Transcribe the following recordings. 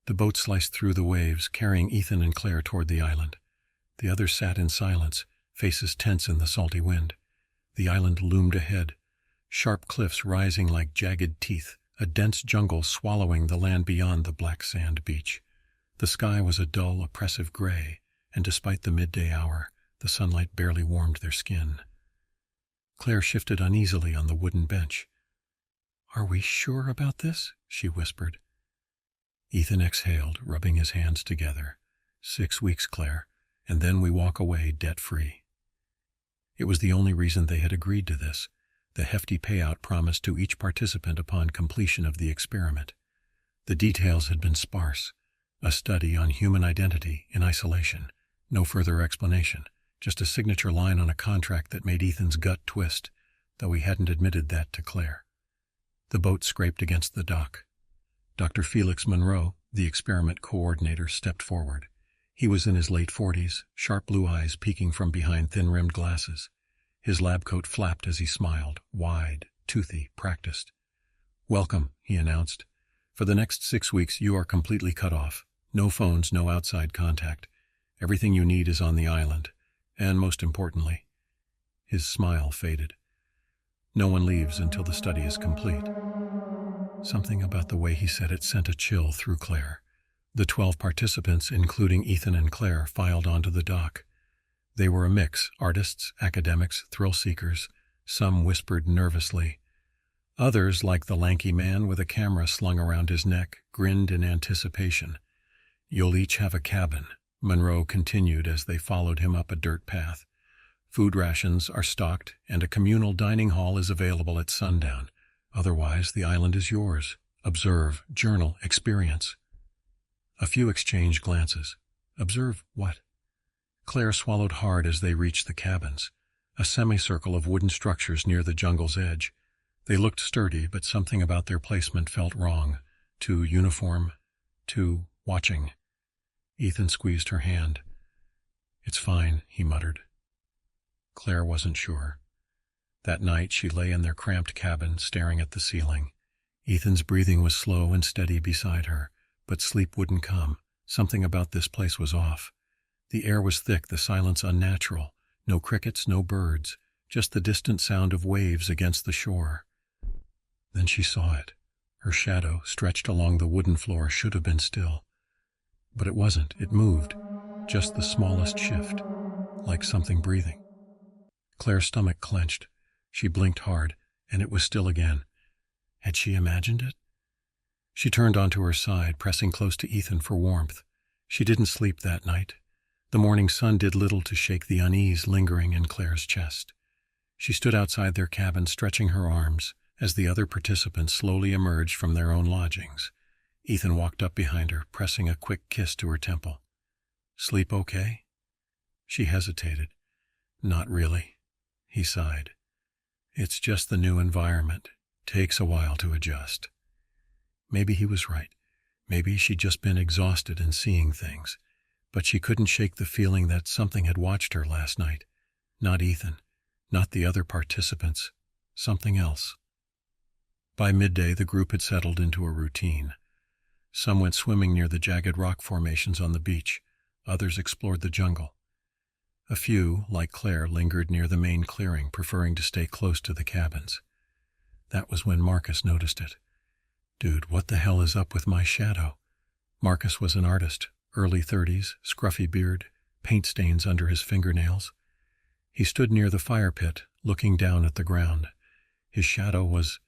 The boat sliced through the waves, carrying Ethan and Claire toward the island. The others sat in silence, faces tense in the salty wind. The island loomed ahead, sharp cliffs rising like jagged teeth, a dense jungle swallowing the land beyond the black sand beach. The sky was a dull, oppressive gray, and despite the midday hour, the sunlight barely warmed their skin. Claire shifted uneasily on the wooden bench. "Are we sure about this?" she whispered. Ethan exhaled, rubbing his hands together. 6 weeks, Claire, and then we walk away debt-free. It was the only reason they had agreed to this, the hefty payout promised to each participant upon completion of the experiment. The details had been sparse, a study on human identity in isolation, no further explanation, just a signature line on a contract that made Ethan's gut twist, though he hadn't admitted that to Claire. The boat scraped against the dock. Dr. Felix Monroe, the experiment coordinator, stepped forward. He was in his late 40s, sharp blue eyes peeking from behind thin-rimmed glasses. His lab coat flapped as he smiled, wide, toothy, practiced. "Welcome," he announced. "For the next 6 weeks you are completely cut off. No phones, no outside contact. Everything you need is on the island. And most importantly," his smile faded, "no one leaves until the study is complete." Something about the way he said it sent a chill through Claire. The 12 participants, including Ethan and Claire, filed onto the dock. They were a mix, artists, academics, thrill-seekers. Some whispered nervously. Others, like the lanky man with a camera slung around his neck, grinned in anticipation. "You'll each have a cabin," Monroe continued as they followed him up a dirt path. "Food rations are stocked, and a communal dining hall is available at sundown. Otherwise, the island is yours. Observe, journal, experience." A few exchanged glances. Observe what? Claire swallowed hard as they reached the cabins, a semicircle of wooden structures near the jungle's edge. They looked sturdy, but something about their placement felt wrong. Too uniform, too watching. Ethan squeezed her hand. "It's fine," he muttered. Claire wasn't sure. That night she lay in their cramped cabin, staring at the ceiling. Ethan's breathing was slow and steady beside her, but sleep wouldn't come. Something about this place was off. The air was thick, the silence unnatural. No crickets, no birds, just the distant sound of waves against the shore. Then she saw it. Her shadow, stretched along the wooden floor, should have been still. But it wasn't. It moved. Just the smallest shift, like something breathing. Claire's stomach clenched. She blinked hard, and it was still again. Had she imagined it? She turned onto her side, pressing close to Ethan for warmth. She didn't sleep that night. The morning sun did little to shake the unease lingering in Claire's chest. She stood outside their cabin, stretching her arms, as the other participants slowly emerged from their own lodgings. Ethan walked up behind her, pressing a quick kiss to her temple. "Sleep okay?" She hesitated. "Not really," he sighed. "It's just the new environment. Takes a while to adjust." Maybe he was right. Maybe she'd just been exhausted and seeing things. But she couldn't shake the feeling that something had watched her last night. Not Ethan. Not the other participants. Something else. By midday, the group had settled into a routine. Some went swimming near the jagged rock formations on the beach. Others explored the jungle. A few, like Claire, lingered near the main clearing, preferring to stay close to the cabins. That was when Marcus noticed it. "Dude, what the hell is up with my shadow?" Marcus was an artist, early 30s, scruffy beard, paint stains under his fingernails. He stood near the fire pit, looking down at the ground. His shadow was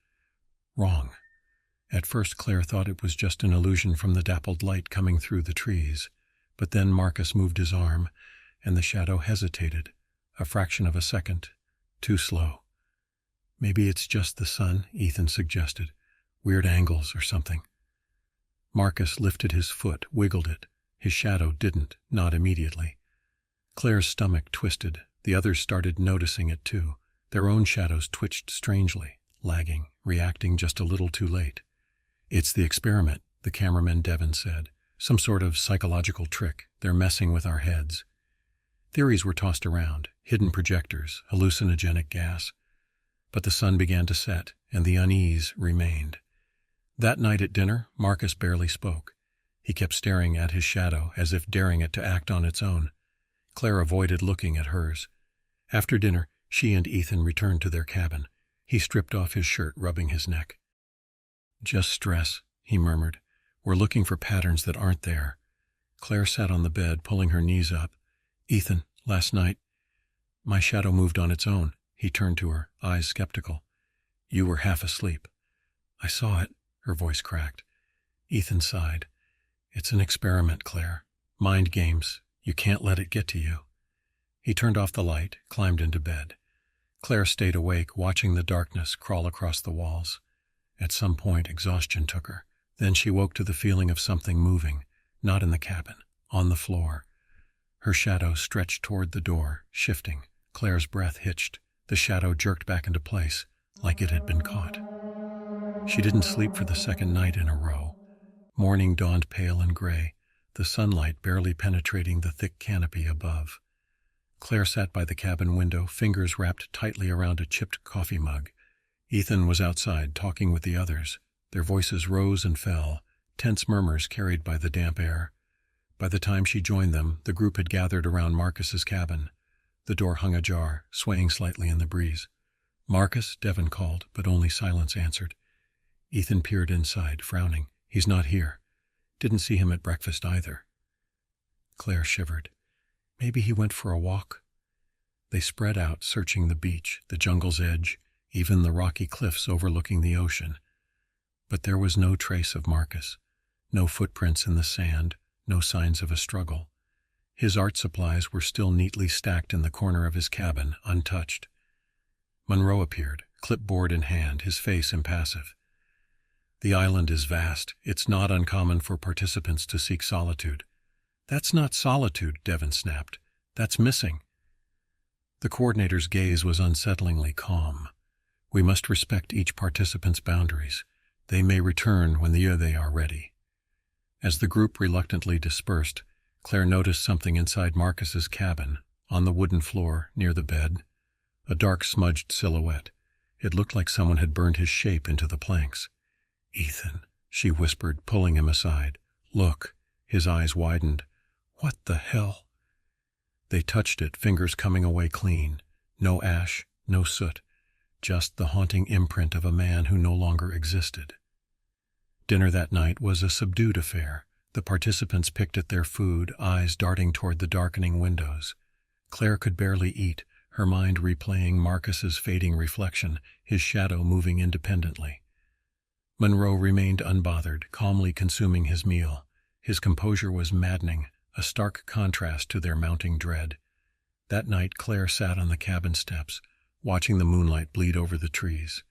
wrong. At first Claire thought it was just an illusion from the dappled light coming through the trees, but then Marcus moved his arm, and the shadow hesitated, a fraction of a second, too slow. "Maybe it's just the sun," Ethan suggested. "Weird angles or something." Marcus lifted his foot, wiggled it. His shadow didn't, not immediately. Claire's stomach twisted. The others started noticing it too. Their own shadows twitched strangely, lagging, reacting just a little too late. "It's the experiment," the cameraman Devon said. "Some sort of psychological trick. They're messing with our heads." Theories were tossed around, hidden projectors, hallucinogenic gas. But the sun began to set, and the unease remained. That night at dinner, Marcus barely spoke. He kept staring at his shadow as if daring it to act on its own. Claire avoided looking at hers. After dinner, she and Ethan returned to their cabin. He stripped off his shirt, rubbing his neck. "Just stress," he murmured. "We're looking for patterns that aren't there." Claire sat on the bed, pulling her knees up. "Ethan, last night, my shadow moved on its own." He turned to her, eyes skeptical. "You were half asleep." "I saw it," her voice cracked. Ethan sighed. "It's an experiment, Claire. Mind games. You can't let it get to you." He turned off the light, climbed into bed. Claire stayed awake, watching the darkness crawl across the walls. At some point, exhaustion took her. Then she woke to the feeling of something moving, not in the cabin, on the floor. Her shadow stretched toward the door, shifting. Claire's breath hitched. The shadow jerked back into place, like it had been caught. She didn't sleep for the second night in a row. Morning dawned pale and gray, the sunlight barely penetrating the thick canopy above. Claire sat by the cabin window, fingers wrapped tightly around a chipped coffee mug. Ethan was outside, talking with the others. Their voices rose and fell, tense murmurs carried by the damp air. By the time she joined them, the group had gathered around Marcus's cabin. The door hung ajar, swaying slightly in the breeze. "Marcus," Devon called, but only silence answered. Ethan peered inside, frowning. "He's not here. Didn't see him at breakfast either." Claire shivered. "Maybe he went for a walk." They spread out, searching the beach, the jungle's edge, even the rocky cliffs overlooking the ocean. But there was no trace of Marcus. No footprints in the sand, no signs of a struggle. His art supplies were still neatly stacked in the corner of his cabin, untouched. Monroe appeared, clipboard in hand, his face impassive. "The island is vast. It's not uncommon for participants to seek solitude." "That's not solitude," Devon snapped. "That's missing." The coordinator's gaze was unsettlingly calm. "We must respect each participant's boundaries. They may return when they are ready." As the group reluctantly dispersed, Claire noticed something inside Marcus's cabin, on the wooden floor near the bed. A dark smudged silhouette. It looked like someone had burned his shape into the planks. "Ethan," she whispered, pulling him aside. "Look." His eyes widened. "What the hell?" They touched it, fingers coming away clean. No ash, no soot. Just the haunting imprint of a man who no longer existed. Dinner that night was a subdued affair. The participants picked at their food, eyes darting toward the darkening windows. Claire could barely eat, her mind replaying Marcus's fading reflection, his shadow moving independently. Monroe remained unbothered, calmly consuming his meal. His composure was maddening, a stark contrast to their mounting dread. That night Claire sat on the cabin steps, watching the moonlight bleed over the trees.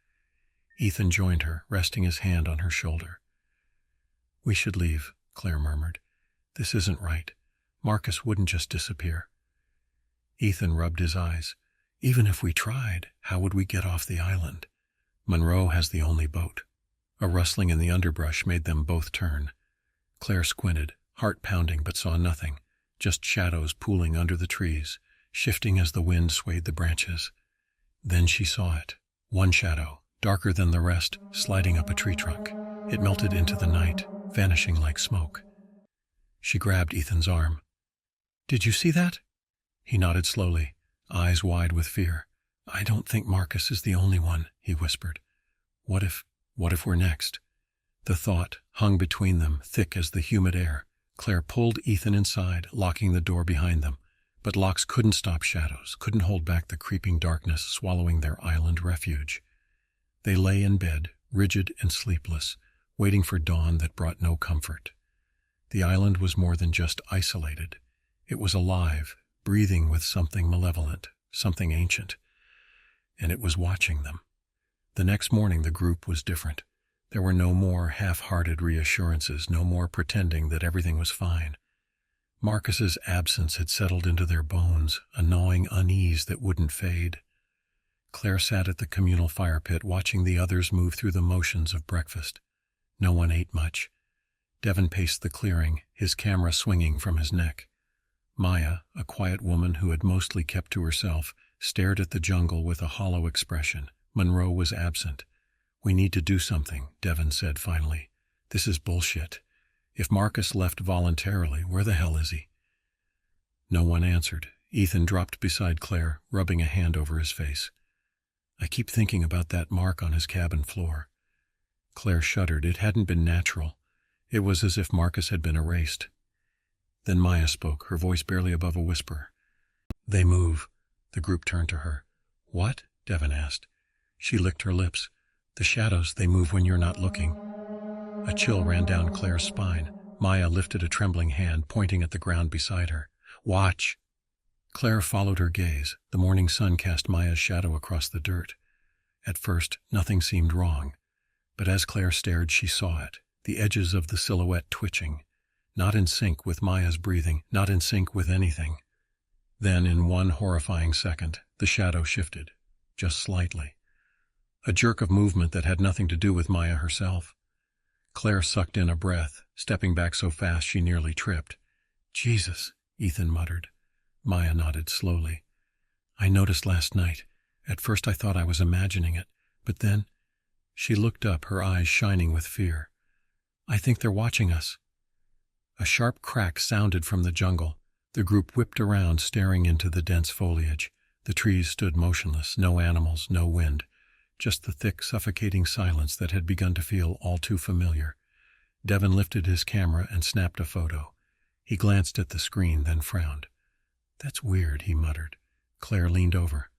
Ethan joined her, resting his hand on her shoulder. "We should leave," Claire murmured. "This isn't right. Marcus wouldn't just disappear." Ethan rubbed his eyes. "Even if we tried, how would we get off the island? Monroe has the only boat." A rustling in the underbrush made them both turn. Claire squinted, heart pounding, but saw nothing, just shadows pooling under the trees, shifting as the wind swayed the branches. Then she saw it. One shadow, darker than the rest, sliding up a tree trunk. It melted into the night, vanishing like smoke. She grabbed Ethan's arm. "Did you see that?" He nodded slowly, eyes wide with fear. "I don't think Marcus is the only one," he whispered. What if we're next?" The thought hung between them, thick as the humid air. Claire pulled Ethan inside, locking the door behind them. But locks couldn't stop shadows, couldn't hold back the creeping darkness swallowing their island refuge. They lay in bed, rigid and sleepless, waiting for dawn that brought no comfort. The island was more than just isolated. It was alive, breathing with something malevolent, something ancient. And it was watching them. The next morning the group was different. There were no more half-hearted reassurances, no more pretending that everything was fine. Marcus's absence had settled into their bones, a gnawing unease that wouldn't fade. Claire sat at the communal fire pit, watching the others move through the motions of breakfast. No one ate much. Devon paced the clearing, his camera swinging from his neck. Maya, a quiet woman who had mostly kept to herself, stared at the jungle with a hollow expression. Monroe was absent. "We need to do something," Devon said finally. "This is bullshit." If Marcus left voluntarily, where the hell is he? No one answered. Ethan dropped beside Claire, rubbing a hand over his face. I keep thinking about that mark on his cabin floor. Claire shuddered. It hadn't been natural. It was as if Marcus had been erased. Then Maya spoke, her voice barely above a whisper. They move. The group turned to her. What? Devon asked. She licked her lips. The shadows, they move when you're not looking. A chill ran down Claire's spine. Maya lifted a trembling hand, pointing at the ground beside her. Watch! Claire followed her gaze. The morning sun cast Maya's shadow across the dirt. At first, nothing seemed wrong. But as Claire stared, she saw it, the edges of the silhouette twitching, not in sync with Maya's breathing, not in sync with anything. Then, in one horrifying second, the shadow shifted, just slightly. A jerk of movement that had nothing to do with Maya herself. Claire sucked in a breath, stepping back so fast she nearly tripped. Jesus, Ethan muttered. Maya nodded slowly. I noticed last night. At first I thought I was imagining it, but then... She looked up, her eyes shining with fear. I think they're watching us. A sharp crack sounded from the jungle. The group whipped around, staring into the dense foliage. The trees stood motionless, no animals, no wind. Just the thick, suffocating silence that had begun to feel all too familiar. Devon lifted his camera and snapped a photo. He glanced at the screen, then frowned. That's weird, he muttered. Claire leaned over.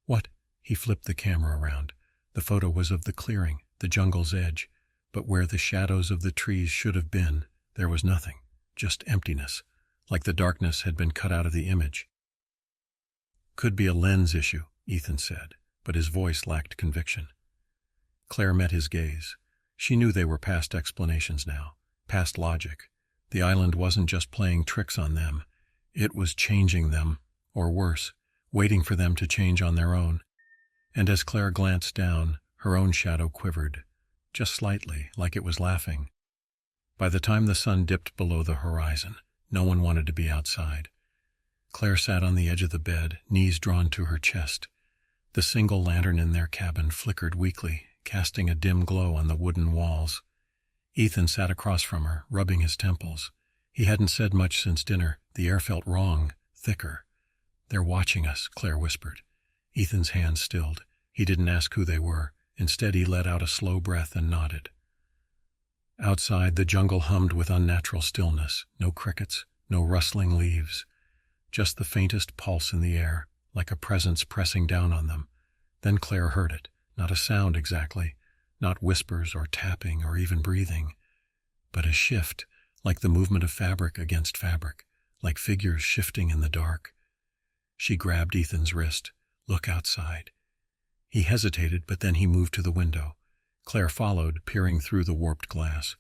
What? He flipped the camera around. The photo was of the clearing, the jungle's edge, but where the shadows of the trees should have been, there was nothing, just emptiness, like the darkness had been cut out of the image. Could be a lens issue, Ethan said, but his voice lacked conviction. Claire met his gaze. She knew they were past explanations now, past logic. The island wasn't just playing tricks on them. It was changing them, or worse, waiting for them to change on their own. And as Claire glanced down, her own shadow quivered, just slightly, like it was laughing. By the time the sun dipped below the horizon, no one wanted to be outside. Claire sat on the edge of the bed, knees drawn to her chest. The single lantern in their cabin flickered weakly, casting a dim glow on the wooden walls. Ethan sat across from her, rubbing his temples. He hadn't said much since dinner. The air felt wrong, thicker. They're watching us, Claire whispered. Ethan's hands stilled. He didn't ask who they were. Instead, he let out a slow breath and nodded. Outside, the jungle hummed with unnatural stillness. No crickets, no rustling leaves. Just the faintest pulse in the air, like a presence pressing down on them. Then Claire heard it. Not a sound exactly. Not whispers or tapping or even breathing. But a shift, like the movement of fabric against fabric, like figures shifting in the dark. She grabbed Ethan's wrist. Look outside. He hesitated, but then he moved to the window. Claire followed, peering through the warped glass.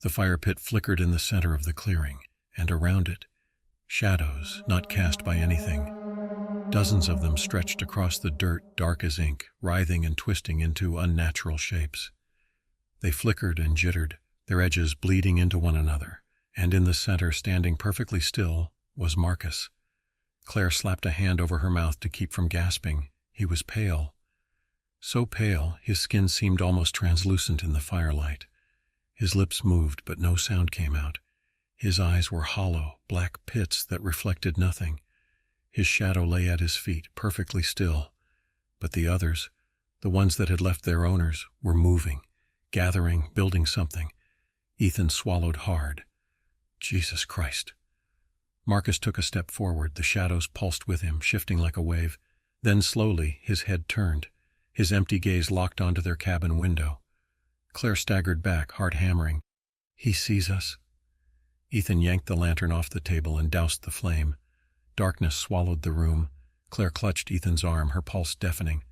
The fire pit flickered in the center of the clearing, and around it, shadows not cast by anything. Dozens of them stretched across the dirt, dark as ink, writhing and twisting into unnatural shapes. They flickered and jittered, their edges bleeding into one another, and in the center, standing perfectly still, was Marcus. Claire slapped a hand over her mouth to keep from gasping. He was pale. So pale, his skin seemed almost translucent in the firelight. His lips moved, but no sound came out. His eyes were hollow, black pits that reflected nothing. His shadow lay at his feet, perfectly still. But the others, the ones that had left their owners, were moving, gathering, building something. Ethan swallowed hard. Jesus Christ. Marcus took a step forward. The shadows pulsed with him, shifting like a wave. Then slowly, his head turned. His empty gaze locked onto their cabin window. Claire staggered back, heart hammering. He sees us. Ethan yanked the lantern off the table and doused the flame. Darkness swallowed the room. Claire clutched Ethan's arm, her pulse deafening.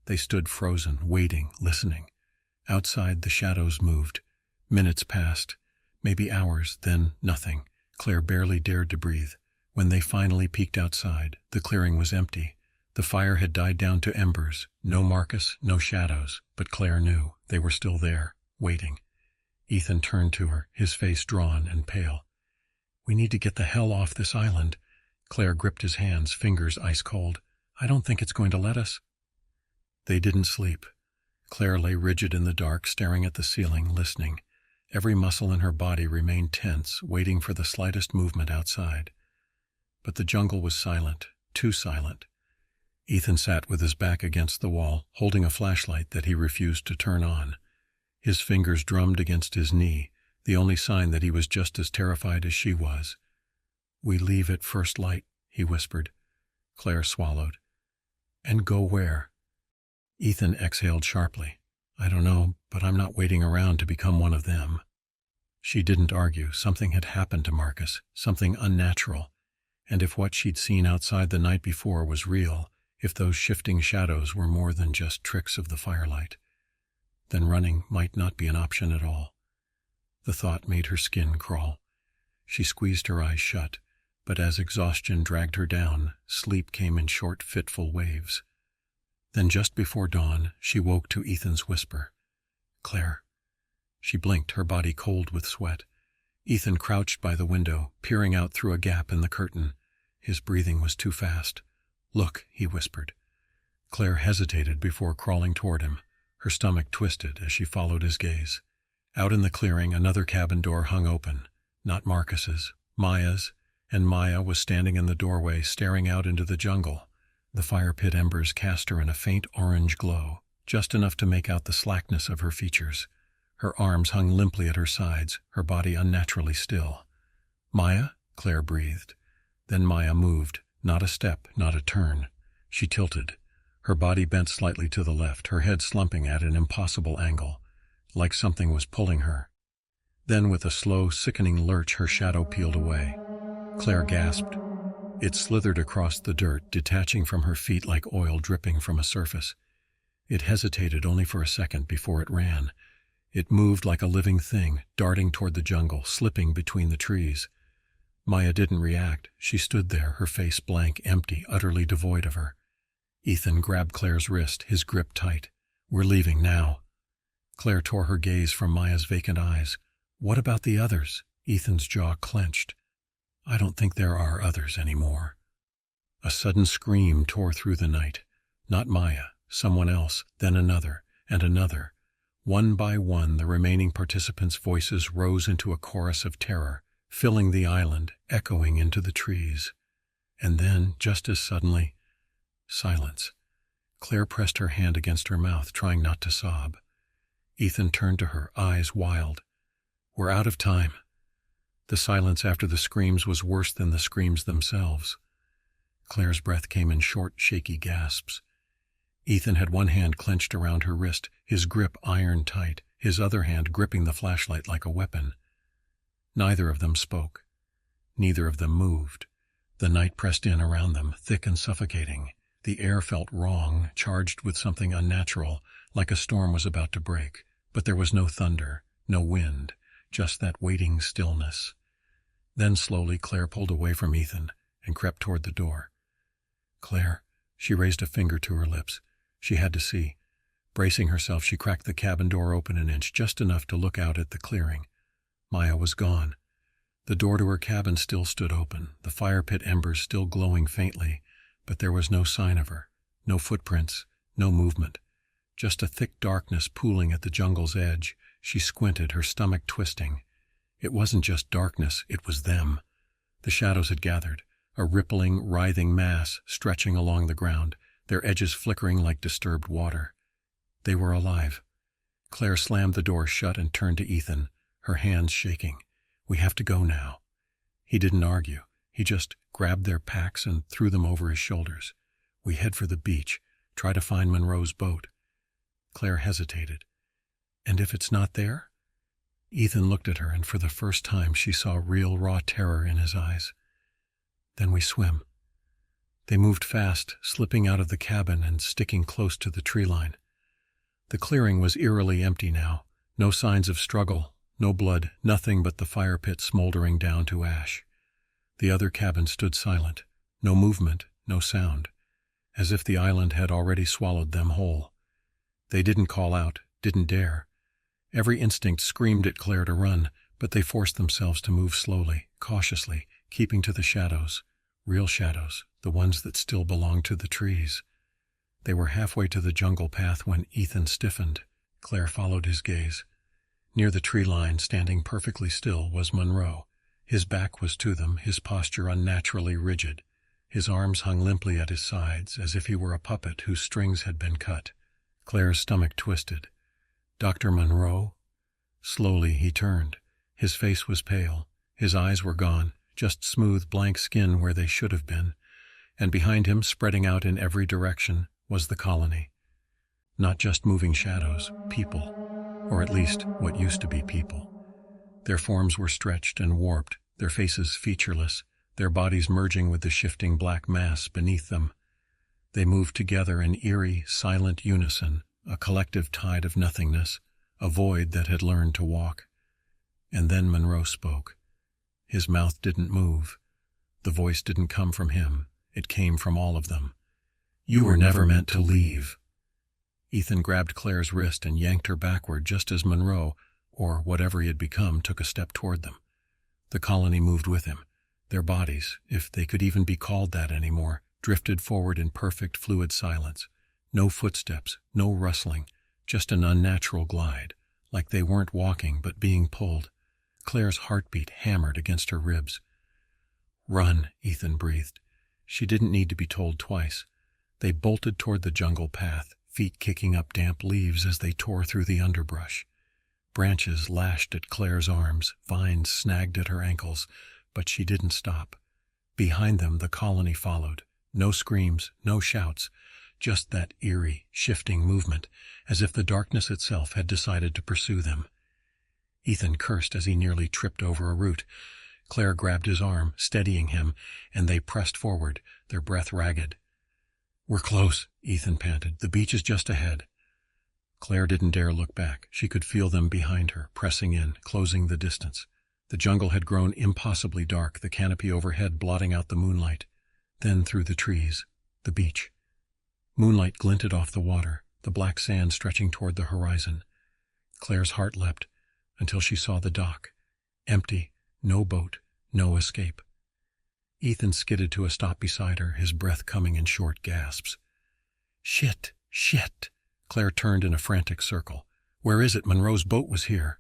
They stood frozen, waiting, listening. Outside, the shadows moved. Minutes passed, maybe hours, then nothing. Claire barely dared to breathe. When they finally peeked outside, the clearing was empty. The fire had died down to embers. No Marcus, no shadows. But Claire knew they were still there, waiting. Ethan turned to her, his face drawn and pale. We need to get the hell off this island. Claire gripped his hands, fingers ice cold. I don't think it's going to let us. They didn't sleep. Claire lay rigid in the dark, staring at the ceiling, listening. Every muscle in her body remained tense, waiting for the slightest movement outside. But the jungle was silent, too silent. Ethan sat with his back against the wall, holding a flashlight that he refused to turn on. His fingers drummed against his knee, the only sign that he was just as terrified as she was. "We leave at first light," he whispered. Claire swallowed. "And go where?" Ethan exhaled sharply. "I don't know, but I'm not waiting around to become one of them." She didn't argue. Something had happened to Marcus, something unnatural. And if what she'd seen outside the night before was real, if those shifting shadows were more than just tricks of the firelight, then running might not be an option at all. The thought made her skin crawl. She squeezed her eyes shut, but as exhaustion dragged her down, sleep came in short, fitful waves. Then just before dawn, she woke to Ethan's whisper. "Claire." She blinked, her body cold with sweat. Ethan crouched by the window, peering out through a gap in the curtain. His breathing was too fast. "Look," he whispered. Claire hesitated before crawling toward him. Her stomach twisted as she followed his gaze. Out in the clearing, another cabin door hung open. Not Marcus's, Maya's, and Maya was standing in the doorway, staring out into the jungle. The fire pit embers cast her in a faint orange glow, just enough to make out the slackness of her features. Her arms hung limply at her sides, her body unnaturally still. "Maya?" Claire breathed. Then Maya moved, not a step, not a turn. She tilted. Her body bent slightly to the left, her head slumping at an impossible angle, like something was pulling her. Then with a slow, sickening lurch, her shadow peeled away. Claire gasped. It slithered across the dirt, detaching from her feet like oil dripping from a surface. It hesitated only for a second before it ran. It moved like a living thing, darting toward the jungle, slipping between the trees. Maya didn't react. She stood there, her face blank, empty, utterly devoid of her. Ethan grabbed Claire's wrist, his grip tight. "We're leaving now." Claire tore her gaze from Maya's vacant eyes. "What about the others?" Ethan's jaw clenched. "I don't think there are others anymore." A sudden scream tore through the night. Not Maya, someone else, then another, and another. One by one, the remaining participants' voices rose into a chorus of terror, filling the island, echoing into the trees. And then, just as suddenly, silence. Claire pressed her hand against her mouth, trying not to sob. Ethan turned to her, eyes wild. "We're out of time." The silence after the screams was worse than the screams themselves. Claire's breath came in short, shaky gasps. Ethan had one hand clenched around her wrist, his grip iron tight, his other hand gripping the flashlight like a weapon. Neither of them spoke. Neither of them moved. The night pressed in around them, thick and suffocating. The air felt wrong, charged with something unnatural, like a storm was about to break. But there was no thunder, no wind, just that waiting stillness. Then slowly Claire pulled away from Ethan and crept toward the door. "Claire," she raised a finger to her lips. She had to see. Bracing herself, she cracked the cabin door open an inch, just enough to look out at the clearing. Maya was gone. The door to her cabin still stood open, the fire pit embers still glowing faintly, but there was no sign of her, no footprints, no movement. Just a thick darkness pooling at the jungle's edge. She squinted, her stomach twisting. It wasn't just darkness, it was them. The shadows had gathered, a rippling, writhing mass stretching along the ground, their edges flickering like disturbed water. They were alive. Claire slammed the door shut and turned to Ethan, her hands shaking. "We have to go now." He didn't argue. He just grabbed their packs and threw them over his shoulders. "We head for the beach, try to find Monroe's boat." Claire hesitated. "And if it's not there?" Ethan looked at her, and for the first time she saw real, raw terror in his eyes. "Then we swim." They moved fast, slipping out of the cabin and sticking close to the tree line. The clearing was eerily empty now. No signs of struggle, no blood, nothing but the fire pit smoldering down to ash. The other cabin stood silent. No movement, no sound. As if the island had already swallowed them whole. They didn't call out, didn't dare. Every instinct screamed at Claire to run, but they forced themselves to move slowly, cautiously, keeping to the shadows. Real shadows, the ones that still belonged to the trees. They were halfway to the jungle path when Ethan stiffened. Claire followed his gaze. Near the tree line, standing perfectly still, was Monroe. His back was to them, his posture unnaturally rigid. His arms hung limply at his sides, as if he were a puppet whose strings had been cut. Claire's stomach twisted. "Dr. Monroe?" Slowly he turned. His face was pale. His eyes were gone, just smooth blank skin where they should have been. And behind him, spreading out in every direction, was the colony. Not just moving shadows, people. Or at least what used to be people. Their forms were stretched and warped, their faces featureless, their bodies merging with the shifting black mass beneath them. They moved together in eerie, silent unison, a collective tide of nothingness, a void that had learned to walk. And then Monroe spoke. His mouth didn't move. The voice didn't come from him. It came from all of them. "You were never meant to leave." Ethan grabbed Claire's wrist and yanked her backward just as Monroe, or whatever he had become, took a step toward them. The colony moved with him. Their bodies, if they could even be called that anymore, drifted forward in perfect fluid silence. No footsteps, no rustling, just an unnatural glide, like they weren't walking but being pulled. Claire's heartbeat hammered against her ribs. "Run," Ethan breathed. She didn't need to be told twice. They bolted toward the jungle path, feet kicking up damp leaves as they tore through the underbrush. Branches lashed at Claire's arms, vines snagged at her ankles, but she didn't stop. Behind them, the colony followed. No screams, no shouts, just that eerie, shifting movement, as if the darkness itself had decided to pursue them. Ethan cursed as he nearly tripped over a root. Claire grabbed his arm, steadying him, and they pressed forward, their breath ragged. "We're close," Ethan panted. "The beach is just ahead." Claire didn't dare look back. She could feel them behind her, pressing in, closing the distance. The jungle had grown impossibly dark, the canopy overhead blotting out the moonlight. Then through the trees, the beach. Moonlight glinted off the water, the black sand stretching toward the horizon. Claire's heart leapt until she saw the dock. Empty, no boat, no escape. Ethan skidded to a stop beside her, his breath coming in short gasps. "Shit! Shit!" Claire turned in a frantic circle. "Where is it? Monroe's boat was here."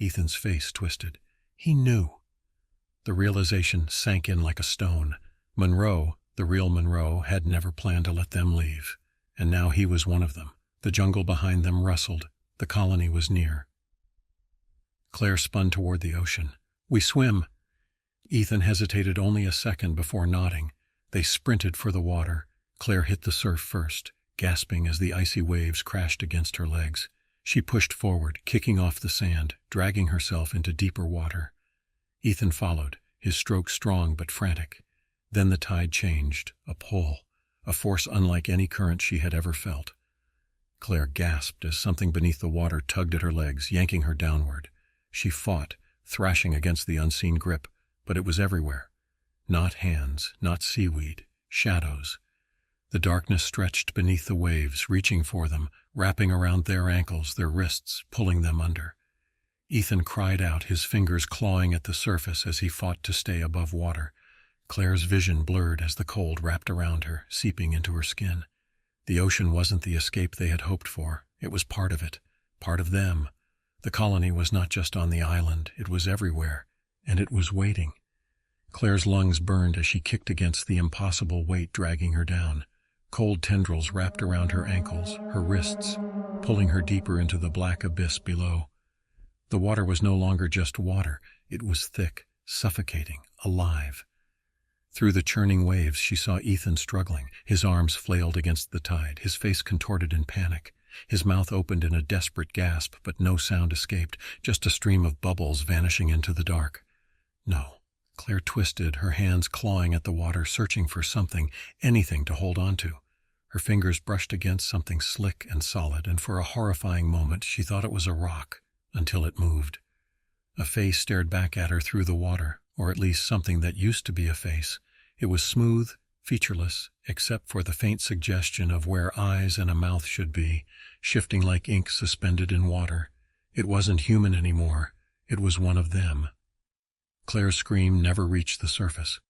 Ethan's face twisted. He knew. The realization sank in like a stone. Monroe, the real Monroe, had never planned to let them leave. And now he was one of them. The jungle behind them rustled. The colony was near. Claire spun toward the ocean. "We swim." Ethan hesitated only a second before nodding. They sprinted for the water. Claire hit the surf first, gasping as the icy waves crashed against her legs. She pushed forward, kicking off the sand, dragging herself into deeper water. Ethan followed, his stroke strong but frantic. Then the tide changed, a pull, a force unlike any current she had ever felt. Claire gasped as something beneath the water tugged at her legs, yanking her downward. She fought, thrashing against the unseen grip, but it was everywhere. Not hands, not seaweed, shadows. The darkness stretched beneath the waves, reaching for them, wrapping around their ankles, their wrists, pulling them under. Ethan cried out, his fingers clawing at the surface as he fought to stay above water. Claire's vision blurred as the cold wrapped around her, seeping into her skin. The ocean wasn't the escape they had hoped for. It was part of it, part of them. The colony was not just on the island, it was everywhere, and it was waiting. Claire's lungs burned as she kicked against the impossible weight dragging her down. Cold tendrils wrapped around her ankles, her wrists, pulling her deeper into the black abyss below. The water was no longer just water. It was thick, suffocating, alive. Through the churning waves, she saw Ethan struggling. His arms flailed against the tide, his face contorted in panic. His mouth opened in a desperate gasp, but no sound escaped, just a stream of bubbles vanishing into the dark. No. Claire twisted, her hands clawing at the water, searching for something, anything to hold on to. Her fingers brushed against something slick and solid, and for a horrifying moment she thought it was a rock, until it moved. A face stared back at her through the water, or at least something that used to be a face. It was smooth, featureless, except for the faint suggestion of where eyes and a mouth should be, shifting like ink suspended in water. It wasn't human anymore. It was one of them. Claire's scream never reached the surface.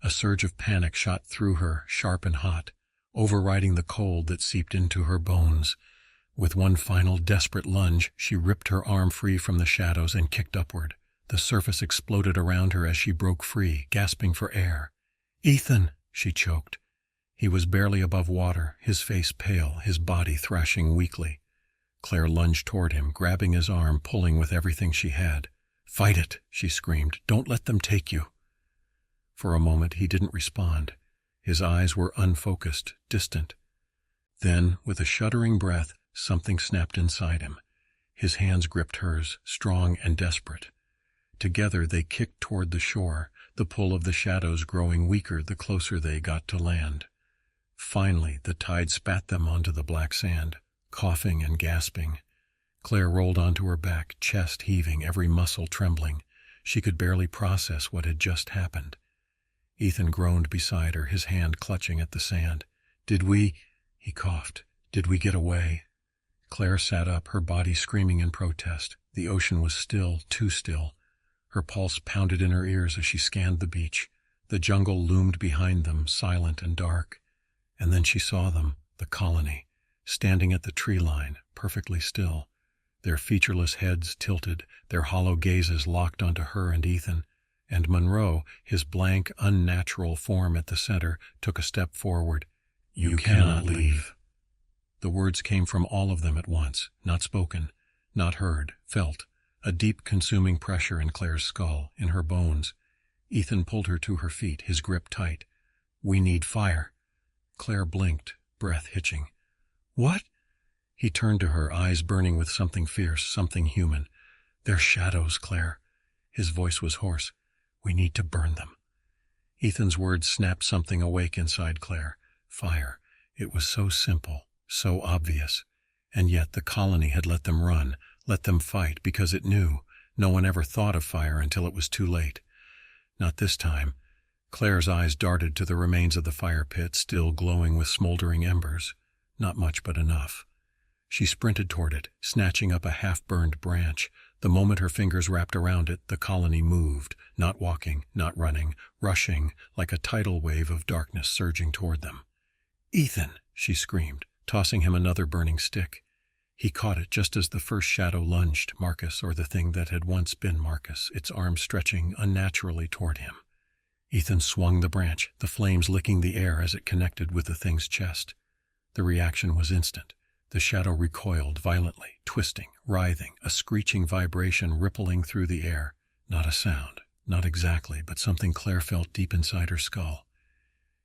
A surge of panic shot through her, sharp and hot, overriding the cold that seeped into her bones. With one final desperate lunge, she ripped her arm free from the shadows and kicked upward. The surface exploded around her as she broke free, gasping for air. "Ethan!" she choked. He was barely above water, his face pale, his body thrashing weakly. Claire lunged toward him, grabbing his arm, pulling with everything she had. "Fight it!" she screamed. "Don't let them take you!" For a moment he didn't respond. His eyes were unfocused, distant. Then, with a shuddering breath, something snapped inside him. His hands gripped hers, strong and desperate. Together they kicked toward the shore, the pull of the shadows growing weaker the closer they got to land. Finally, the tide spat them onto the black sand, coughing and gasping. Claire rolled onto her back, chest heaving, every muscle trembling. She could barely process what had just happened. Ethan groaned beside her, his hand clutching at the sand. "Did we—" he coughed. "Did we get away?" Claire sat up, her body screaming in protest. The ocean was still, too still. Her pulse pounded in her ears as she scanned the beach. The jungle loomed behind them, silent and dark. And then she saw them, the colony, standing at the tree line, perfectly still. Their featureless heads tilted, their hollow gazes locked onto her and Ethan. And Monroe, his blank, unnatural form at the center, took a step forward. "You cannot leave." The words came from all of them at once, not spoken, not heard, felt. A deep, consuming pressure in Claire's skull, in her bones. Ethan pulled her to her feet, his grip tight. "We need fire." Claire blinked, breath hitching. "What?" He turned to her, eyes burning with something fierce, something human. "They're shadows, Claire." His voice was hoarse. "We need to burn them." Ethan's words snapped something awake inside Claire. Fire. It was so simple, so obvious. And yet the colony had let them run, let them fight, because it knew. No one ever thought of fire until it was too late. Not this time. Claire's eyes darted to the remains of the fire pit, still glowing with smoldering embers. Not much, but enough. She sprinted toward it, snatching up a half-burned branch. The moment her fingers wrapped around it, the colony moved, not walking, not running, rushing, like a tidal wave of darkness surging toward them. "Ethan!" she screamed, tossing him another burning stick. He caught it just as the first shadow lunged, Marcus, or the thing that had once been Marcus, its arms stretching unnaturally toward him. Ethan swung the branch, the flames licking the air as it connected with the thing's chest. The reaction was instant. The shadow recoiled violently, twisting, writhing, a screeching vibration rippling through the air. Not a sound, not exactly, but something Claire felt deep inside her skull.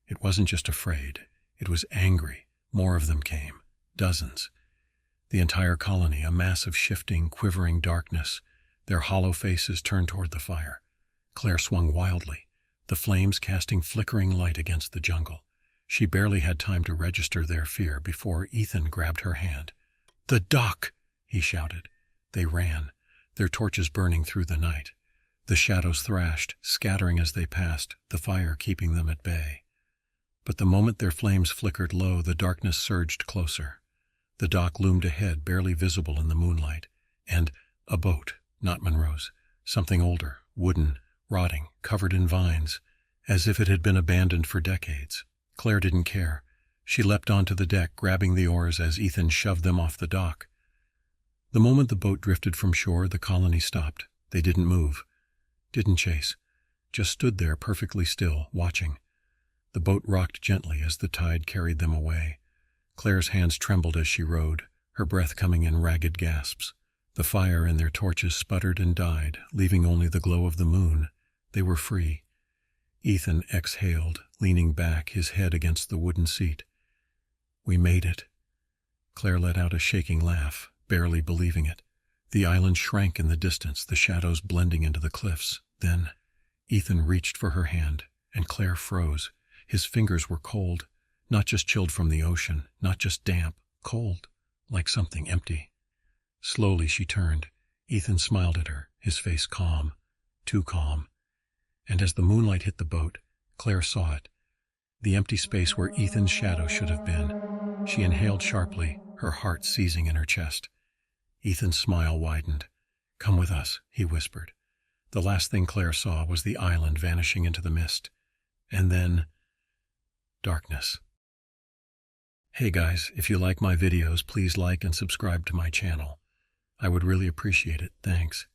It wasn't just afraid. It was angry. More of them came. Dozens. The entire colony, a mass of shifting, quivering darkness, their hollow faces turned toward the fire. Claire swung wildly, the flames casting flickering light against the jungle. She barely had time to register their fear before Ethan grabbed her hand. "The dock!" he shouted. They ran, their torches burning through the night. The shadows thrashed, scattering as they passed, the fire keeping them at bay. But the moment their flames flickered low, the darkness surged closer. The dock loomed ahead, barely visible in the moonlight. And a boat, not Monroe's, something older, wooden, rotting, covered in vines, as if it had been abandoned for decades. Claire didn't care. She leapt onto the deck, grabbing the oars as Ethan shoved them off the dock. The moment the boat drifted from shore, the colony stopped. They didn't move, didn't chase, just stood there perfectly still, watching. The boat rocked gently as the tide carried them away. Claire's hands trembled as she rowed, her breath coming in ragged gasps. The fire in their torches sputtered and died, leaving only the glow of the moon. They were free. Ethan exhaled, leaning back, his head against the wooden seat. "We made it." Claire let out a shaking laugh, barely believing it. The island shrank in the distance, the shadows blending into the cliffs. Then Ethan reached for her hand, and Claire froze. His fingers were cold, not just chilled from the ocean, not just damp, cold, like something empty. Slowly she turned. Ethan smiled at her, his face calm, too calm. And as the moonlight hit the boat, Claire saw it, the empty space where Ethan's shadow should have been. She inhaled sharply, her heart seizing in her chest. Ethan's smile widened. "Come with us," he whispered. The last thing Claire saw was the island vanishing into the mist. And then darkness. Hey guys, if you like my videos, please like and subscribe to my channel. I would really appreciate it. Thanks.